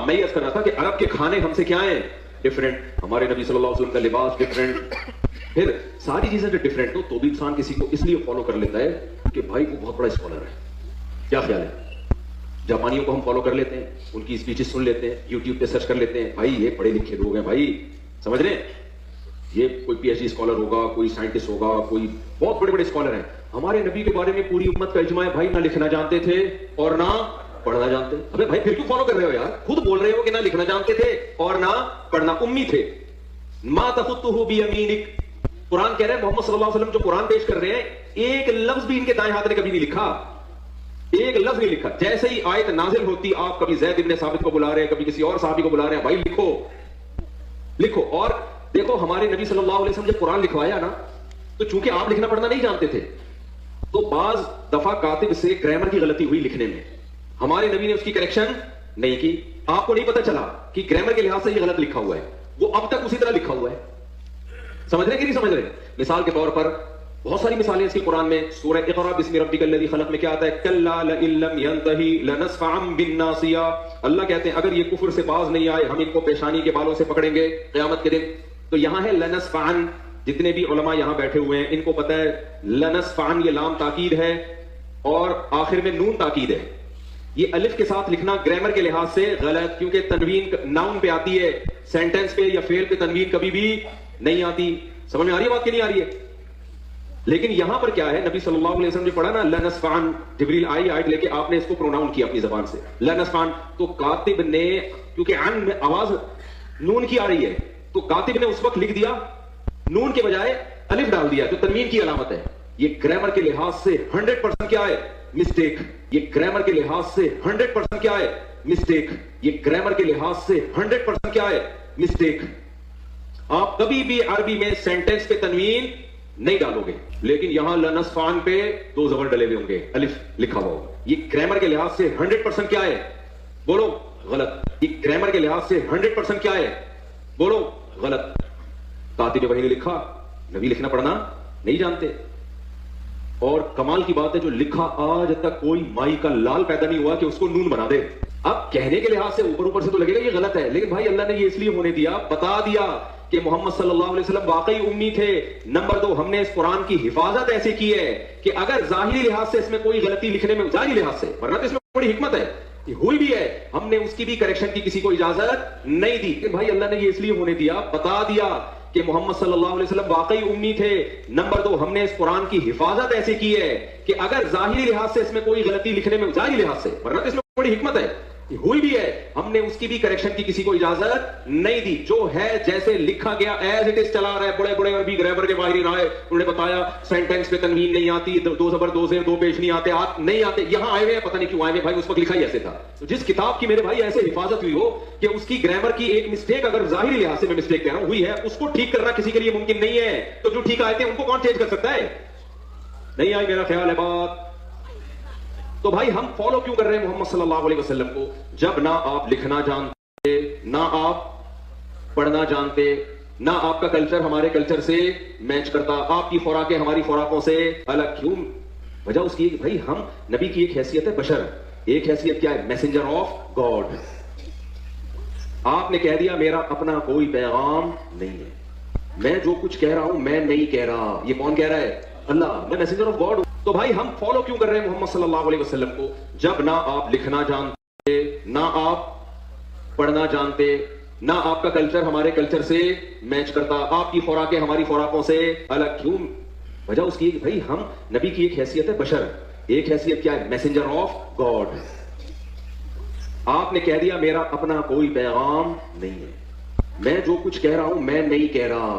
میں یہ عرض کر رہا تھا کہ عرب کے کھانے ہم سے کیا ہیں؟ ڈفرینٹ. ہمارے نبی صلی اللہ علیہ وسلم کا لباس ڈفرینٹ، پھر ساری چیزیں ڈفرینٹ ہو تو بھی انسان کسی کو اس لیے فالو کر لیتا ہے کہ بھائی وہ بہت بڑا اسکالر ہے. کیا خیال ہے؟ جاپانیوں کو ہم فالو کر لیتے ہیں، ان کی اسپیچز سن لیتے ہیں، یوٹیوب پہ سرچ کر لیتے ہیں، بھائی یہ پڑھے لکھے لوگ ہیں، بھائی سمجھ رہے ہیں، یہ کوئی پی ایچ ڈی اسکالر ہوگا، کوئی سائنٹسٹ ہوگا، کوئی بہت بڑے بڑے اسکالر ہیں. ہمارے نبی کے بارے میں پوری امت کا اجماع ہے بھائی نہ لکھنا جانتے تھے اور نہ پڑھنا جانتے. ابے بھائی پھر کیوں فالو کر رہے ہو یار؟ خود بول رہے ہو کہ نہ لکھنا جانتے تھے اور نہ پڑھنا، امی تھے. ما تخطه بیمینک، قرآن کہہ رہے ہیں محمد صلی اللہ علیہ وسلم جو قرآن پیش کر رہے ہیں ایک لفظ بھی ان کے دائیں ہاتھ نے کبھی نہیں لکھا، ایک لفظ نہیں لکھا. جیسے ہی آیت نازل ہوتی آپ کبھی زید ابن ثابت کو بلا رہے ہیں، کبھی کسی اور صحابی کو بلا رہے ہیں، بھائی لکھو لکھو. اور دیکھو ہمارے نبی صلی اللہ علیہ وسلم جب قرآن لکھوایا نا تو چونکہ آپ لکھنا پڑھنا نہیں جانتے تھے تو بعض دفعہ کاتب سے گرامر کی غلطی ہوئی لکھنے میں، ہمارے نبی نے اس کی کریکشن نہیں کی. آپ کو نہیں پتا چلا کہ گرامر کے لحاظ سے یہ غلط لکھا ہوا ہے، وہ اب تک اسی طرح لکھا ہوا ہے. سمجھ رہے کہ نہیں سمجھ رہے؟ مثال کے طور پر بہت ساری مثالیں اس کی قرآن میں. سورہ اقرا بسم ربک الذی خلق میں کیا آتا ہے؟ کلا لئن لم ینتہی لنسفعا بالناصیہ. اللہ کہتے ہیں اگر یہ کفر سے باز نہیں آئے ہم ان کو پیشانی کے بالوں سے پکڑیں گے قیامت کے دن. تو یہاں ہے لنسفعا. جتنے بھی علماء یہاں بیٹھے ہوئے ہیں ان کو پتا ہے لنسفعا یہ لام تاکید ہے اور آخر میں نون تاکید ہے. یہ الف کے ساتھ لکھنا گرامر کے لحاظ سے غلط، کیونکہ تنوین ناؤن پہ آتی ہے، سینٹینس پہ یا فعل پہ تنوین کبھی بھی نہیں آتی. سمجھ میں آ رہی ہے بات کہ نہیں آ رہی ہے؟ لیکن یہاں پر کیا ہے، نبی صلی اللہ علیہ وسلم نے پڑھا نا لنسفعن، جبریل آئی آیت لے کے آپ نے اس کو پروناؤن کیا اپنی زبان سے لنسفعن. تو کاتب نے کیونکہ عن میں آواز نون کی آ رہی ہے تو کاتب نے اس وقت لکھ دیا نون کے بجائے الف ڈال دیا جو تنوین کی علامت ہے. یہ گرامر کے لحاظ سے 100% کیا ہے؟ مسٹیک. یہ گرامر کے لحاظ سے 100% کیا ہے؟ مسٹیک. یہ گرامر کے لحاظ سے 100% کیا ہے؟ مسٹیک. آپ کبھی بھی عربی میں سینٹینس پہ تنوین نہیں ڈالو گے، لیکن یہاں لنسفعن پہ دو زبر ڈلے ہوئے ہوں گے، الف لکھا ہوا ہوگا. یہ گرامر کے لحاظ سے 100% کیا ہے؟ بولو غلط. یہ گرامر کے لحاظ سے 100% کیا ہے؟ بولو غلط. کاتب وحی نے لکھا، نبی لکھنا پڑھنا نہیں جانتے. اور کمال کی بات ہے جو لکھا آج تک کوئی مائی کا لال پیدا نہیں ہوا کہ اس کو نون بنا دے. اب کہنے کے لحاظ سے اوپر سے تو لگے گا یہ غلط ہے، لیکن بھائی اللہ نے یہ اس لیے ہونے دیا، بتا دیا کہ محمد صلی اللہ علیہ وسلم واقعی امی تھے. نمبر 2 ہم نے اس قرآن کی حفاظت ایسے کی ہے کہ اگر ظاہری لحاظ سے اس میں کوئی غلطی لکھنے میں، ظاہری لحاظ سے، ورنہ تو اس میں بڑی حکمت ہے، ہوئی بھی ہے، ہم نے اس کی بھی کریکشن کی کسی کو اجازت نہیں دی. کہ بھائی اللہ نے یہ اس لیے ہونے دیا، بتا دیا کہ محمد صلی اللہ علیہ وسلم واقعی امی تھے. نمبر 2 ہم نے اس قرآن کی حفاظت ایسے کی ہے کہ اگر ظاہری لحاظ سے اس میں کوئی غلطی لکھنے میں، ظاہری لحاظ سے، ورنہ تو اس میں بڑی حکمت ہے، ہوئی بھی ہے، ہم نے اس کی بھی کریکشن کی کسی کو اجازت نہیں دی. جو ہے جیسے لکھا گیا ایز اٹ از چلا رہا ہے. بڑے بڑے عربی گرامر کے ماہرین آئے، انہوں نے بتایا سینٹینس پہ تنوین نہیں آتی، دو زبر دو زیر دو پیش نہیں آتے، نہیں آتے. یہاں آئے ہوئے ہیں، پتہ نہیں کیوں آئے ہوئے، بھائی اس وقت لکھا ہی ایسے تھا. تو جس کتاب کی میرے بھائی ایسے حفاظت ہوئی ہو کہ اس کی گرامر کی ایک مسٹیک اگر ظاہری لحاظ سے میں مسٹیک کہہ رہا ہوں ہوئی ہے، اس کو ٹھیک کرنا کسی کے لیے ممکن نہیں ہے. تو جو ٹھیک آئے تھے ان کو کون چینج کر سکتا ہے؟ نہیں آئی میرا خیال ہے بات. تو بھائی ہم فالو کیوں کر رہے ہیں محمد صلی اللہ علیہ وسلم کو؟ جب نہ آپ لکھنا جانتے، نہ آپ پڑھنا جانتے، نہ آپ کا کلچر ہمارے کلچر سے میچ کرتا، آپ کی خوراکیں ہماری خوراکوں سے الگ. کیوں؟ وجہ اس کی بھائی ہم نبی کی ایک حیثیت ہے بشر، ایک حیثیت کیا ہے؟ Messenger of God. آپ نے کہہ دیا میرا اپنا کوئی پیغام نہیں ہے، میں جو کچھ کہہ رہا ہوں میں نہیں کہہ رہا. یہ کون کہہ رہا ہے؟ اللہ. میں میسنجر آف گاڈ ہوں. تو بھائی ہم فالو کیوں کر رہے ہیں محمد صلی اللہ علیہ وسلم کو؟ جب نہ آپ لکھنا جانتے، نہ آپ پڑھنا جانتے، نہ آپ کا کلچر ہمارے کلچر سے میچ کرتا، آپ کی خوراکیں ہماری خوراکوں سے الگ. کیوں؟ وجہ اس کی بھائی ہم نبی کی ایک حیثیت ہے بشر، ایک حیثیت کیا ہے؟ Messenger of God. آپ نے کہہ دیا میرا اپنا کوئی پیغام نہیں ہے، میں جو کچھ کہہ رہا ہوں میں نہیں کہہ رہا.